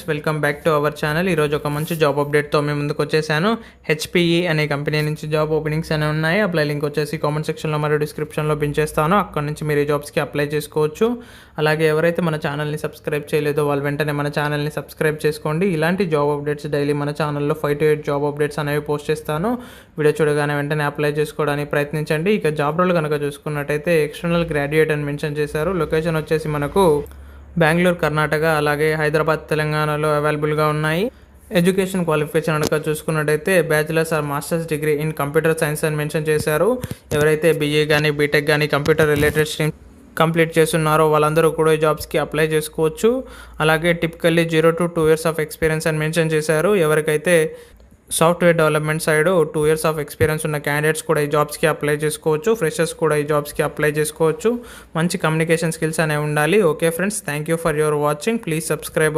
Welcome back to our channel. ఈరోజు ఒక మంచి జాబ్ అప్డేట్తో మేము ముందుకు వచ్చేసాను. హెచ్పిఈ అనే కంపెనీ నుంచి జాబ్ ఓపెనింగ్స్ అనేవి ఉన్నాయి. అప్లై లింక్ వచ్చేసి కామెంట్ సెక్షన్లో మరియు డిస్క్రిప్షన్లో పెంచేస్తాను. అక్కడ నుంచి మీరు ఈ జాబ్స్కి అప్లై చేసుకోవచ్చు. అలాగే ఎవరైతే మన ఛానల్ని సబ్స్క్రైబ్ చేయలేదో వాళ్ళు వెంటనే మన ఛానల్ని సబ్స్క్రైబ్ చేసుకోండి. ఇలాంటి జాబ్ అప్డేట్స్ డైలీ మన ఛానల్లో 5 to 8 జాబ్ అప్డేట్స్ అనేవి పోస్ట్ చేస్తాను. వీడియో చూడగానే వెంటనే అప్లై చేసుకోవడానికి ప్రయత్నించండి. ఇక జాబ్ రోల్ కనుక చూసుకున్నట్టయితే ఎక్స్టర్నల్ గ్రాడ్యుయేట్ అని మెన్షన్ చేశారు. లొకేషన్ వచ్చేసి మనకు బెంగళూరు, కర్ణాటక, అలాగే హైదరాబాద్, తెలంగాణలో అవైలబుల్గా ఉన్నాయి. ఎడ్యుకేషన్ క్వాలిఫికేషన్ కనుక చూసుకున్నట్టయితే bachelors or masters degree in computer science అని మెన్షన్ చేశారు. ఎవరైతే బీఏ కానీ బీటెక్ కానీ కంప్యూటర్ రిలేటెడ్ స్ట్రీమ్ కంప్లీట్ చేస్తున్నారో వాళ్ళందరూ కూడా ఈ జాబ్స్కి అప్లై చేసుకోవచ్చు. అలాగే typically 0 to 2 years of experience అని మెన్షన్ చేశారు. ఎవరికైతే software development side 2 years of experience ఉన్న క్యాండిడేట్స్ కూడా ఈ జాబ్స్కి అప్లై చేసుకోవచ్చు. ఫ్రెషర్స్ కూడా ఈ జాబ్స్కి అప్లై చేసుకోవచ్చు. మంచి కమ్యూనికేషన్ స్కిల్స్ అనేవి ఉండాలి. Okay friends, thank you for your watching. Please subscribe.